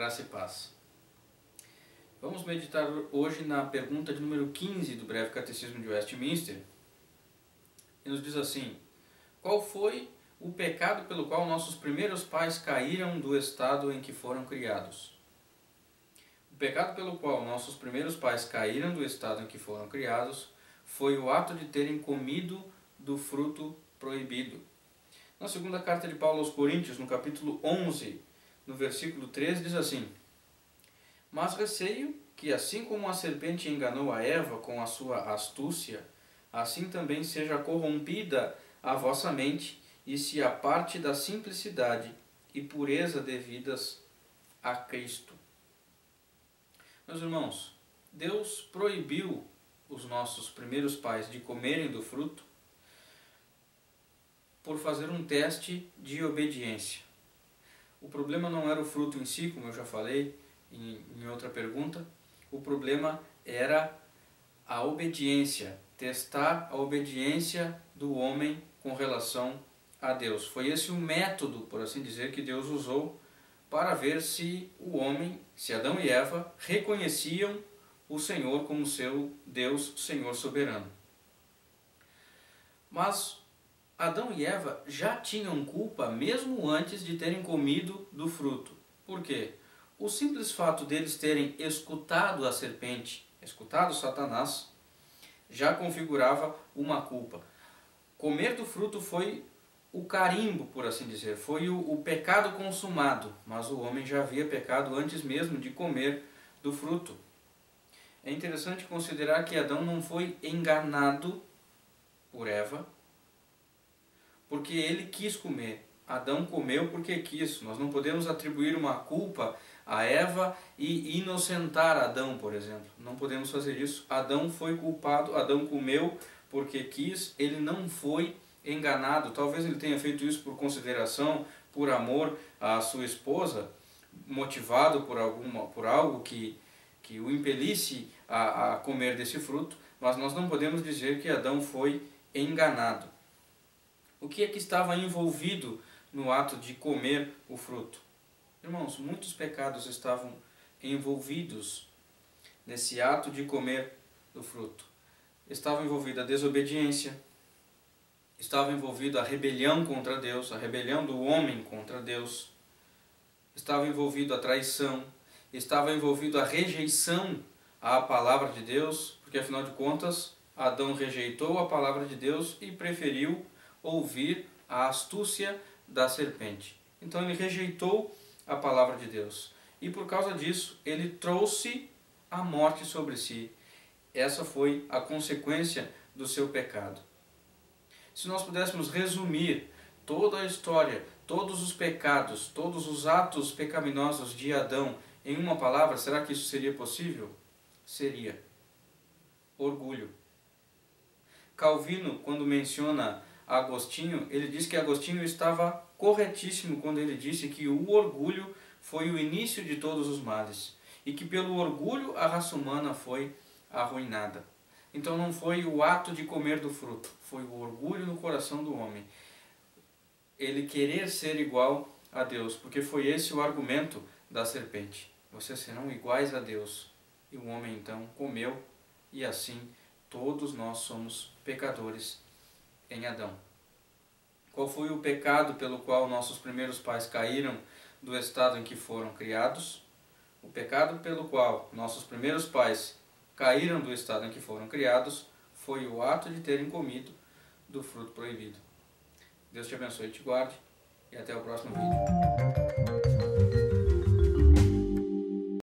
Graça e paz. Vamos meditar hoje na pergunta de número 15 do Breve Catecismo de Westminster. E nos diz assim: qual foi o pecado pelo qual nossos primeiros pais caíram do estado em que foram criados? O pecado pelo qual nossos primeiros pais caíram do estado em que foram criados foi o ato de terem comido do fruto proibido. Na segunda carta de Paulo aos Coríntios, no capítulo 11, no versículo 13, diz assim: mas receio que, assim como a serpente enganou a Eva com a sua astúcia, assim também seja corrompida a vossa mente e se aparte da simplicidade e pureza devidas a Cristo. Meus irmãos, Deus proibiu os nossos primeiros pais de comerem do fruto por fazer um teste de obediência. O problema não era o fruto em si, como eu já falei em outra pergunta. O problema era a obediência, testar a obediência do homem com relação a Deus. Foi esse o método, por assim dizer, que Deus usou para ver se o homem, se Adão e Eva, reconheciam o Senhor como seu Deus, Senhor soberano. Mas Adão e Eva já tinham culpa mesmo antes de terem comido do fruto. Por quê? O simples fato deles terem escutado a serpente, escutado Satanás, já configurava uma culpa. Comer do fruto foi o carimbo, por assim dizer, foi o pecado consumado, mas o homem já havia pecado antes mesmo de comer do fruto. É interessante considerar que Adão não foi enganado por Eva, porque ele quis comer. Adão comeu porque quis. Nós não podemos atribuir uma culpa a Eva e inocentar Adão, por exemplo. Não podemos fazer isso. Adão foi culpado, Adão comeu porque quis, ele não foi enganado. Talvez ele tenha feito isso por consideração, por amor à sua esposa, motivado por algo que o impelisse a comer desse fruto, mas nós não podemos dizer que Adão foi enganado. O que é que estava envolvido no ato de comer o fruto? Irmãos, muitos pecados estavam envolvidos nesse ato de comer do fruto. Estava envolvida a desobediência, estava envolvida a rebelião contra Deus, a rebelião do homem contra Deus, estava envolvido a traição, estava envolvido a rejeição à palavra de Deus, porque afinal de contas Adão rejeitou a palavra de Deus e preferiu ouvir a astúcia da serpente. Então ele rejeitou a palavra de Deus. E por causa disso, ele trouxe a morte sobre si. Essa foi a consequência do seu pecado. Se nós pudéssemos resumir toda a história, todos os pecados, todos os atos pecaminosos de Adão em uma palavra, será que isso seria possível? Seria. Orgulho. Calvino, quando menciona Agostinho, ele diz que Agostinho estava corretíssimo quando ele disse que o orgulho foi o início de todos os males e que pelo orgulho a raça humana foi arruinada. Então não foi o ato de comer do fruto, foi o orgulho no coração do homem. Ele querer ser igual a Deus, porque foi esse o argumento da serpente. Vocês serão iguais a Deus. E o homem então comeu e assim todos nós somos pecadores em Adão. Qual foi o pecado pelo qual nossos primeiros pais caíram do estado em que foram criados? O pecado pelo qual nossos primeiros pais caíram do estado em que foram criados foi o ato de terem comido do fruto proibido. Deus te abençoe e te guarde, e até o próximo vídeo.